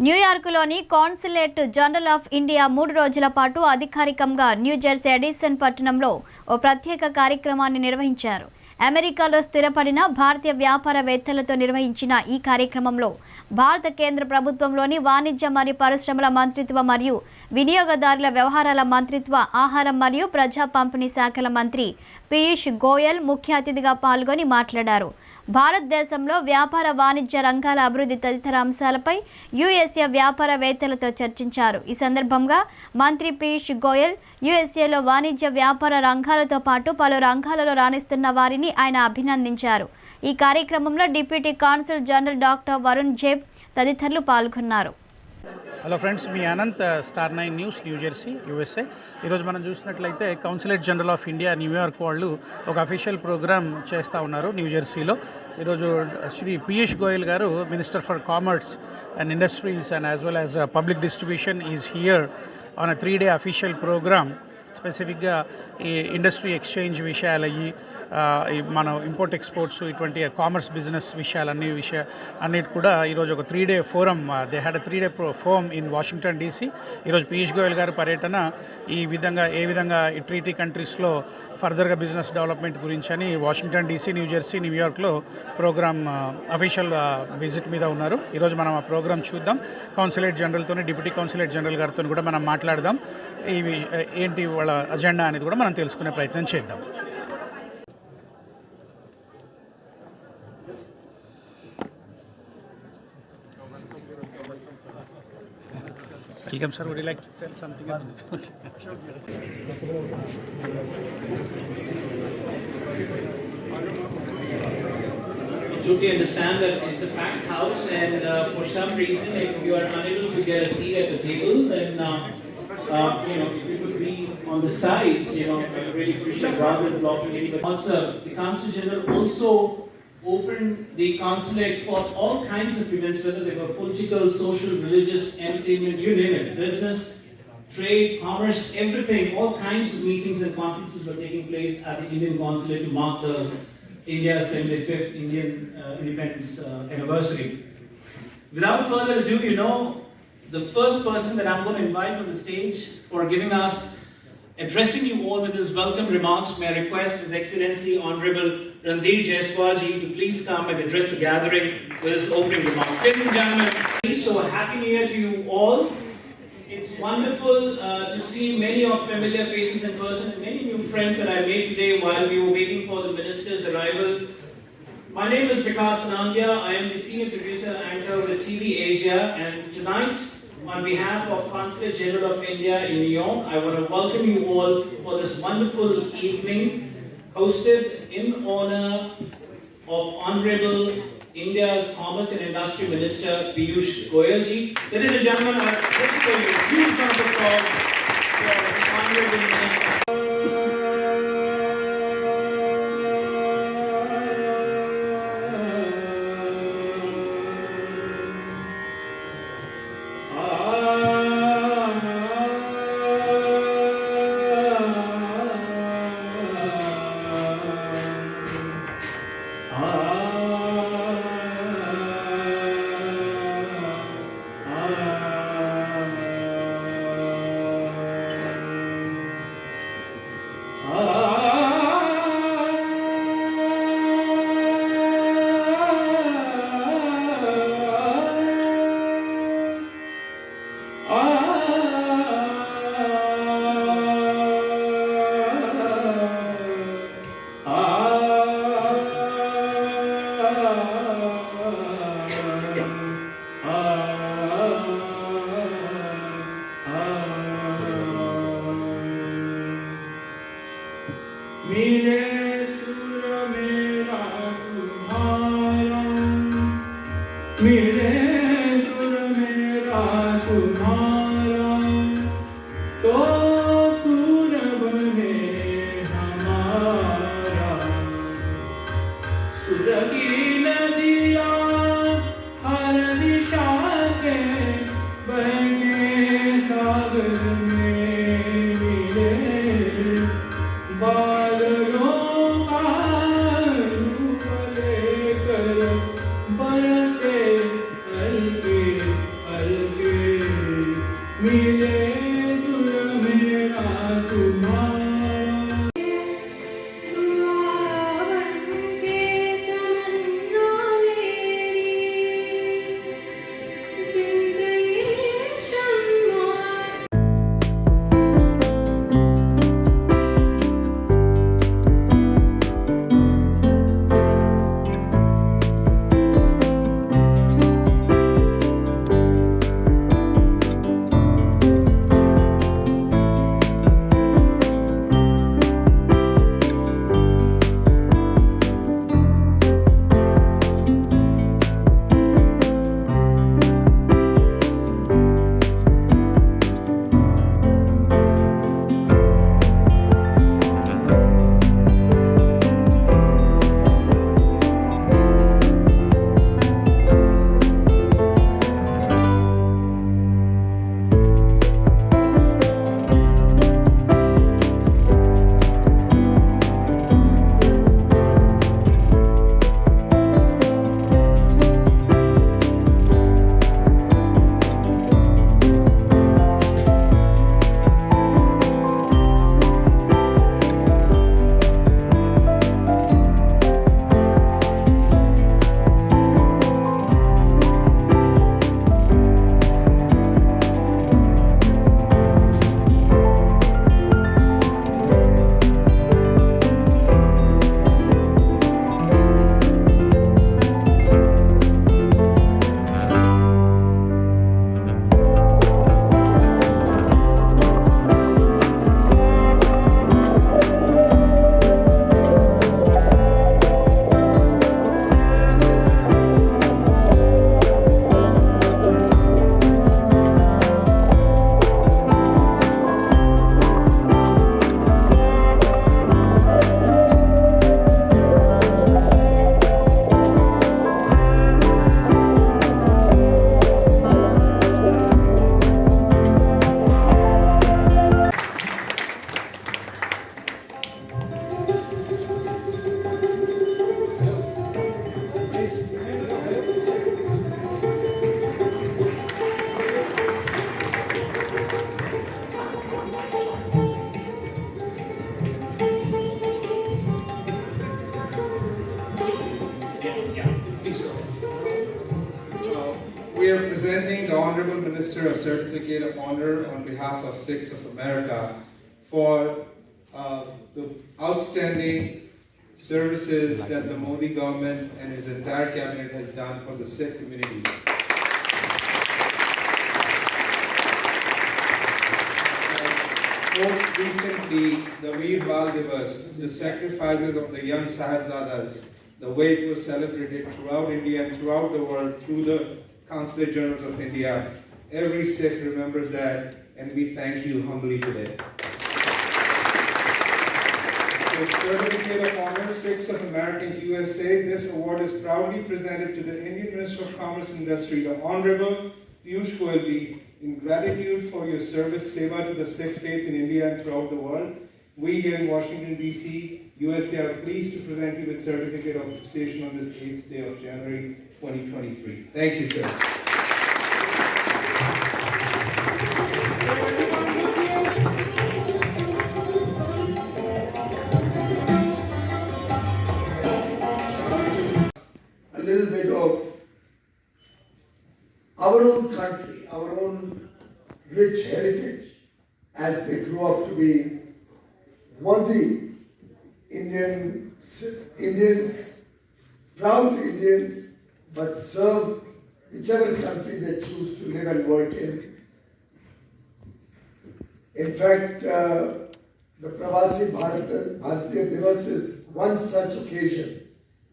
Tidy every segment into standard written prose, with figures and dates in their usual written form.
న్యూయార్క్లోని consulate general of India 3 రోజుల పాటు అధికారికంగా న్యూజెర్సీ ఎడిసన్ పట్టణంలో ఓ ప్రత్యేక కార్యక్రమాన్ని నిర్వహించారు. అమెరికాలో స్థిరపడిన భారతీయ వ్యాపారవేత్తలతో నిర్వహించిన ఈ కార్యక్రమంలో భారత కేంద్ర ప్రభుత్వంలోని వాణిజ్య మరియు పరిశ్రమల మంత్రిత్వ మరియు వినియోగదారుల వ్యవహారాల మంత్రిత్వ, ఆహారం మరియు ప్రజా పంపిణీ శాఖల మంత్రి పీయూష్ గోయల్ ముఖ్య అతిథిగా పాల్గొని మాట్లాడారు. భారతదేశంలో వ్యాపార వాణిజ్య రంగాల అభివృద్ధి తదితర అంశాలపై యుఎస్ఏ వ్యాపారవేత్తలతో చర్చించారు. ఈ సందర్భంగా మంత్రి పీయూష్ గోయల్ యుఎస్ఏలో వాణిజ్య వ్యాపార రంగాలతో పాటు పలు రంగాలలో రాణిస్తున్న వారిని ఆయన అభినందించారు. ఈ కార్యక్రమంలో deputy consul general doctor Varun Jeph తదితరులు పాల్గొన్నారు. హలో ఫ్రెండ్స్, మీ Anant, star 9 news, New Jersey, USA. ఈరోజు మనం చూసినట్లయితే consulate general of India New York వాళ్ళు ఒక అఫీషియల్ ప్రోగ్రామ్ చేస్తూ ఉన్నారు న్యూజెర్సీలో. ఈరోజు శ్రీ పీయూష్ గోయల్ గారు, minister for commerce and industries and as well as public distribution is here on 3-day official programme. స్పెసిఫిక్గా ఈ ఇండస్ట్రీ ఎక్స్చేంజ్ విషయాలయ్యి, మన ఇంపోర్ట్ ఎక్స్పోర్ట్స్, ఇటువంటి కామర్స్ బిజినెస్ అన్నిటి కూడా ఈరోజు ఒక 3-day forum, they had 3-day forum in Washington DC. ఈరోజు పీయూష్ గోయల్ గారి పర్యటన ఏ విధంగా ఈ ట్రీటీ కంట్రీస్లో ఫర్దర్గా బిజినెస్ డెవలప్మెంట్ గురించి అని వాషింగ్టన్ డీసీ, న్యూజెర్సీ, న్యూయార్క్లో ప్రోగ్రామ్ అఫీషియల్ విజిట్ మీద ఉన్నారు. ఈరోజు మనం ఆ ప్రోగ్రామ్ చూద్దాం. కౌన్సిలేట్ జనరల్తో, డిప్యూటీ కౌన్సిలేట్ జనరల్ గారితో కూడా మనం మాట్లాడదాం. ఇవి ఏంటి వాళ్ళ అజెండా అనేది కూడా మనం తెలుసుకునే ప్రయత్నం చేద్దాం. Welcome, sir. Would you like to say something? Totally understand that it's a packed house, and for some reason, if you are unable to get a seat at the table, then if you could be on the sides, I really appreciate rather than blocking anybody. Also, the Consul General also opened the consulate for all kinds of events, whether they were political, social, religious, entertainment, you name it, business, trade, commerce, everything. All kinds of meetings and conferences were taking place at the Indian consulate to mark the India's 75th Indian independence anniversary. Without further ado, the first person that I'm going to invite on the stage for addressing you all with his welcome remarks, may I request His Excellency Honorable Randhir Jaiswal ji to please come and address the gathering with his opening remarks. Ladies and gentlemen, so Happy New Year to you all. It's wonderful to see many of familiar faces in person and many new friends that I made today while we were waiting for the minister's arrival. My name is Vikas Nandia. I am the senior producer anchor with TV Asia, and tonight, on behalf of Consulate General of India in New York, I want to welcome you all for this wonderful evening hosted in honor of Honorable India's Commerce and Industry Minister Piyush Goyal ji. Ladies and gentlemen, I would like to give you a huge round of applause for the Honorable Minister. Yeah, please go. We are presenting the Honorable Minister a Certificate of Honor on behalf of Sikhs of America for the outstanding services that the Modi government and his entire cabinet has done for the Sikh community. Most recently, the Veer Bal Divas, the sacrifices of the young Sahibzadas, the way it was celebrated throughout India and throughout the world through the Consulate Generals of India. Every Sikh remembers that, and we thank you humbly today. The Certificate of Honor, Sikhs of America, USA, this award is proudly presented to the Indian Minister of Commerce and Industry, the Honorable Piyush Goyal ji, in gratitude for your service, seva to the Sikh faith in India and throughout the world. We here in Washington, D.C., USA are pleased to present you with Certificate of Appreciation on this 8th day of January 2023. Thank you, sir. A little bit of our own country, our own rich heritage, as they grew up to be worthy Indians, proud Indians, but serve whichever country they choose to live and work in. In fact, the Pravasi Bharatiya Divas is one such occasion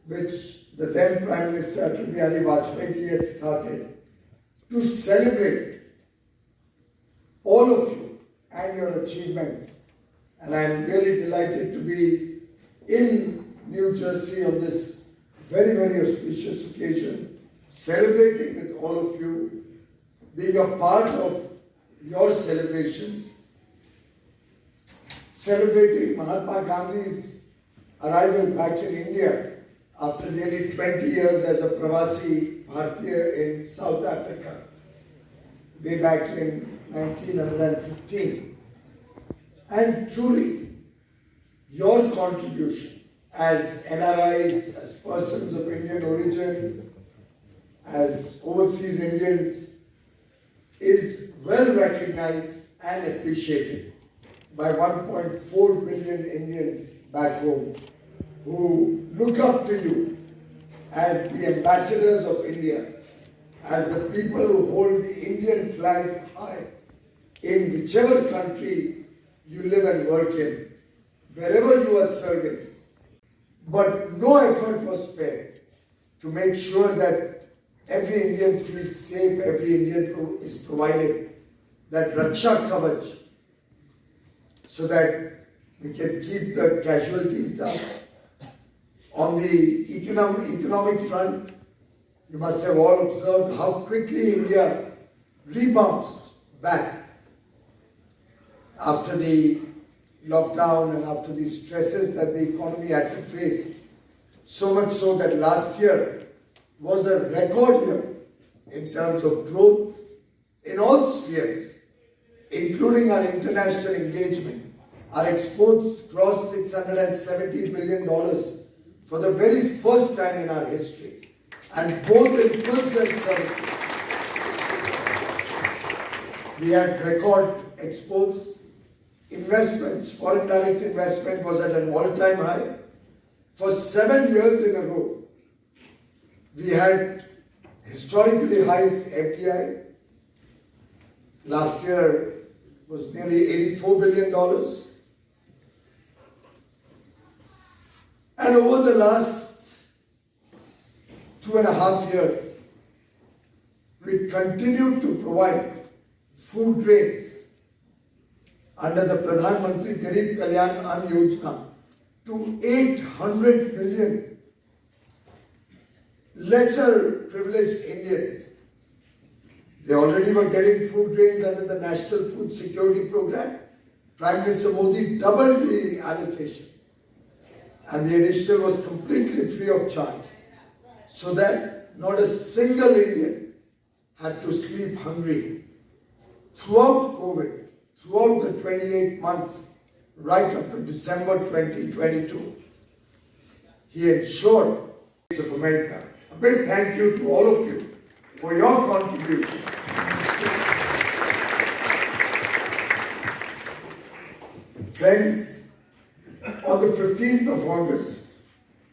which the then Prime Minister Atal Bihari Vajpayee had started to celebrate all of you and your achievements. And I am really delighted to be in New Jersey on this very, very auspicious occasion, celebrating with all of you, being a part of your celebrations, celebrating Mahatma Gandhi's arrival back in India after nearly 20 years as a Pravasi Bharatiya in South Africa, way back in 1915. And truly, your contribution as NRIs, as persons of Indian origin, as overseas Indians, is well recognized and appreciated by 1.4 million Indians back home who look up to you as the ambassadors of India, as the people who hold the Indian flag high in whichever country you live and work in, wherever you are serving. But no effort was spared to make sure that every Indian feels safe, every Indian is provided that Raksha Kavach, so that we can keep the casualties down. On the economic front, you must have all observed how quickly India rebounds back after the lockdown and after the stresses that the economy had to face. So much so that last year was a record year in terms of growth in all spheres, including our international engagement. Our exports crossed $670 billion for the very first time in our history, and both in goods and services. We had record exports. Investments, foreign direct investment was at an all-time high. For 7 years in a row, we had historically high FDI. Last year was nearly $84 billion. And over the last 2.5 years, we continued to provide food grains under the Pradhan Mantri Garib Kalyan Ann Yojana to 800 million lesser privileged Indians. They already were getting food grains under the National Food Security Program. Prime Minister Modi doubled the allocation, and the additional was completely free of charge, so that not a single Indian had to sleep hungry throughout COVID. Throughout the 28 months, right up to December 2022, he ensured of America big thank you to all of you for your contribution. Friends, on the 15th of August,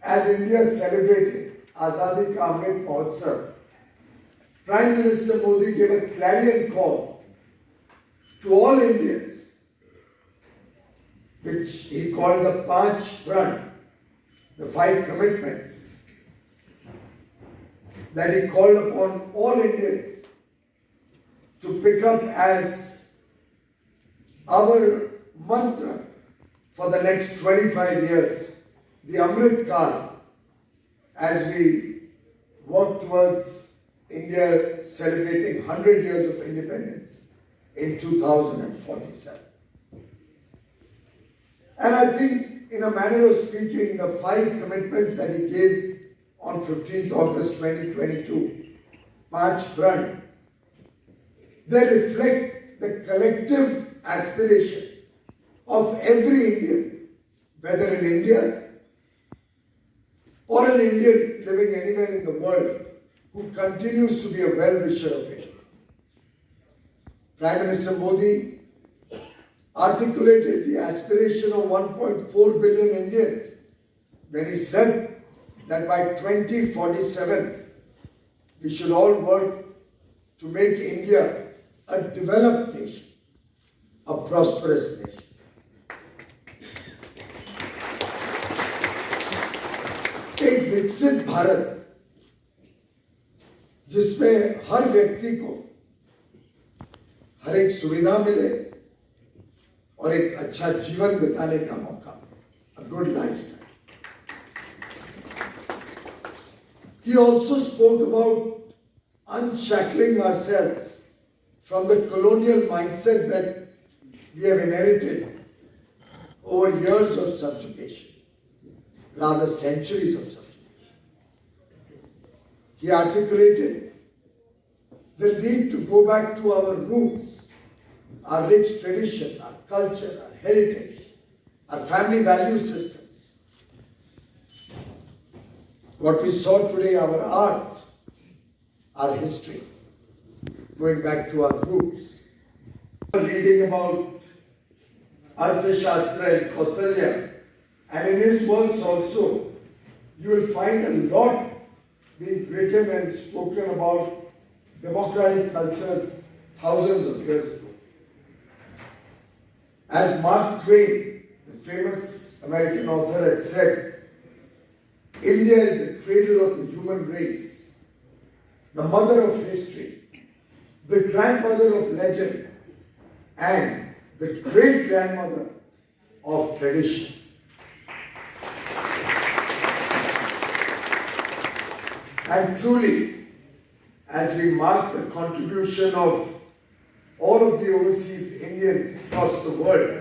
as India celebrated Azadi Ka Amrit Mahotsav, Prime Minister Modi gave a clarion call to all Indians, which he called the Panch Pran, the 5 commitments, that he called upon all Indians to pick up as our mantra for the next 25 years, the Amrit Kal, as we work towards India celebrating 100 years of independence in 2047. And I think, in a manner of speaking, the 5 commitments that he gave on 15th August 2022, Panch Pran, they reflect the collective aspiration of every Indian, whether in India or an Indian living anywhere in the world, who continues to be a well-wisher of India. Prime Minister Modi articulated the aspiration of 1.4 billion Indians when he said that by 2047 we should all work to make India a developed nation, a prosperous nation. एक विकसित भारत जिसमें हर व्यक्ति को हर एक सुविधा मिले और एक अच्छा जीवन बिताने का मौका मिले, a good lifestyle. He also spoke about unshackling ourselves from the colonial mindset that we have inherited over years of subjugation, rather centuries of subjugation. He articulated the need to go back to our roots, our rich tradition, our culture, our heritage, our family value systems. What we saw today, our art, our history, going back to our roots. Reading about Arthashastra and Kautilya, and in his works also, you will find a lot being written and spoken about democratic cultures thousands of years ago. As Mark Twain, the famous American author, had said, India is the cradle of the human race, the mother of history, the grandmother of legend, and the great-grandmother of tradition. And truly, as we mark the contribution of all of the overseas Indians across the world,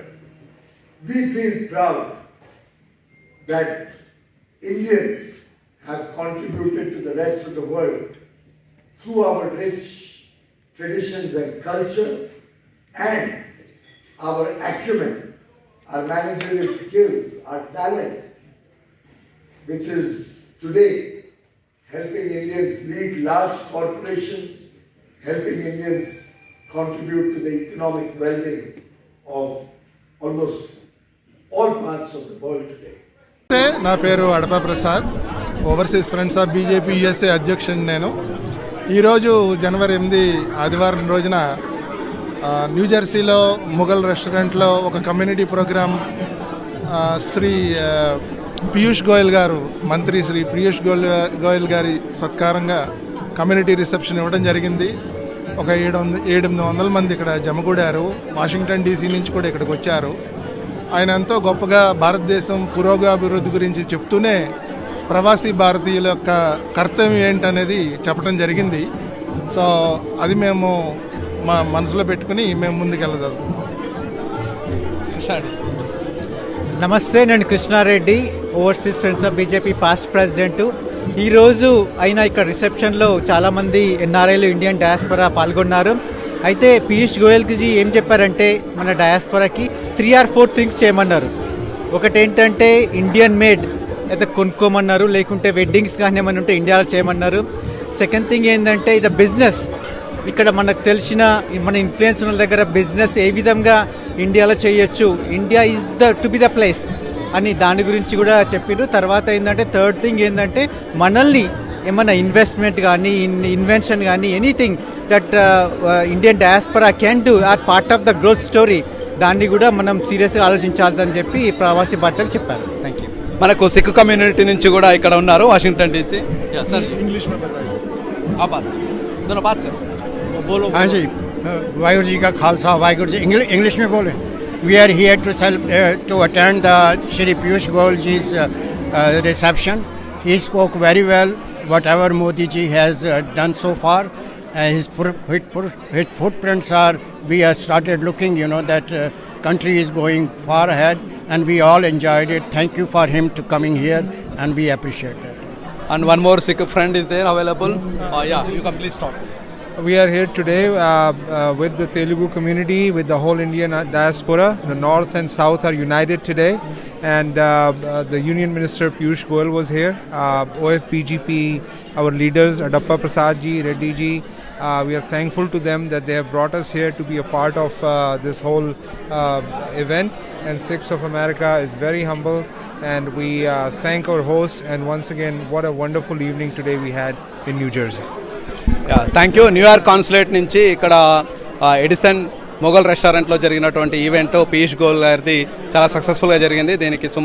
we feel proud that Indians have contributed to the rest of the world through our rich traditions and culture and our acumen, our managerial skills, our talent, which is today helping Indians lead large corporations, helping Indians contribute to the economic well-being of almost all parts of the world today. నా పేరు Adapa Prasad, overseas friends of BJP USA అధ్యక్షుడిని నేను. ఈరోజు జనవరి 8 ఆదివారం రోజున న్యూజెర్సీలో ముఘల్ రెస్టారెంట్లో ఒక community programme Shri Piyush Goyal గారు, మంత్రి శ్రీ పీయూష్ గోయల్ గారి సత్కారంగా కమ్యూనిటీ రిసెప్షన్ ఇవ్వడం జరిగింది. ఒక 700-800 మంది ఇక్కడ జమగూడారు. వాషింగ్టన్ డీసీ నుంచి కూడా ఇక్కడికి వచ్చారు. ఆయన ఎంతో గొప్పగా భారతదేశం పురోగతి గురించి చెప్తూనే ప్రవాసీ భారతీయుల యొక్క కర్తవ్యం ఏంటనేది చెప్పడం జరిగింది. సో అది మేము మా మనసులో పెట్టుకుని మేము ముందుకెళ్ళదాం. నమస్తే, నేను Krishna Reddy, overseas friends of BJP past president. ఈరోజు అయిన ఇక్కడ రిసెప్షన్లో చాలామంది ఎన్ఆర్ఐలు, ఇండియన్ డయాస్పొరా పాల్గొన్నారు. అయితే పీయూష్ గోయల్జీ ఏం చెప్పారంటే మన డయాస్పొరాకి 3 or 4 థింగ్స్ చేయమన్నారు. ఒకటేంటంటే ఇండియన్ మేడ్ అయితే కొనుక్కోమన్నారు, లేకుంటే వెడ్డింగ్స్ కానీ ఏమైనా ఉంటే ఇండియాలో చేయమన్నారు. సెకండ్ థింగ్ ఏంటంటే ఇది బిజినెస్, ఇక్కడ మనకు తెలిసిన మన ఇన్ఫ్లుయెన్స్ ఉన్న దగ్గర బిజినెస్ ఏ విధంగా ఇండియాలో చేయొచ్చు, India is to be the place అని దాని గురించి కూడా చెప్పిండ్రు. తర్వాత ఏంటంటే థర్డ్ థింగ్ ఏంటంటే మనల్ని ఏమైనా ఇన్వెస్ట్మెంట్ కానీ ఇన్వెన్షన్ కానీ anything that Indian diaspora can do or part of the growth story, దాన్ని కూడా మనం సీరియస్గా ఆలోచించాలని చెప్పి ప్రవాసీ భర్తలు చెప్పారు. Thank you. మనకు సిక్ కమ్యూనిటీ నుంచి కూడా ఇక్కడ ఉన్నారు వాషింగ్టన్ డీసీ. సార్ ఇంగ్లీష్ हाँ जी, वाहिगुरु जी का खालसा वाहिगुरु जी. इंग्लिश में बोले. We are here to attend the Shri Piyush Goyal ji's reception. He spoke very well whatever Modi ji has done so far. His footprints are, we have started looking, that country is going far ahead, and we all enjoyed it. Thank you for him to coming here, and we appreciate that. And one more Sikh friend is there available. Yeah, you can please talk. We are here today with the Telugu community, with the whole Indian diaspora. The North and South are united today, and the Union Minister Piyush Goyal was here. OFBGP, our leaders, Adappa Prasad ji, Reddy ji, we are thankful to them that they have brought us here to be a part of this whole event. And Sikhs of America is very humble, and we thank our hosts. And once again, what a wonderful evening today we had in New Jersey. Thank you. New York consulate నుంచి ఇక్కడ Edison Mughal రెస్టారెంట్లో జరిగినటువంటి event Piyush Goyal గారిది చాలా సక్సెస్ఫుల్గా జరిగింది. దీనికి సుమారు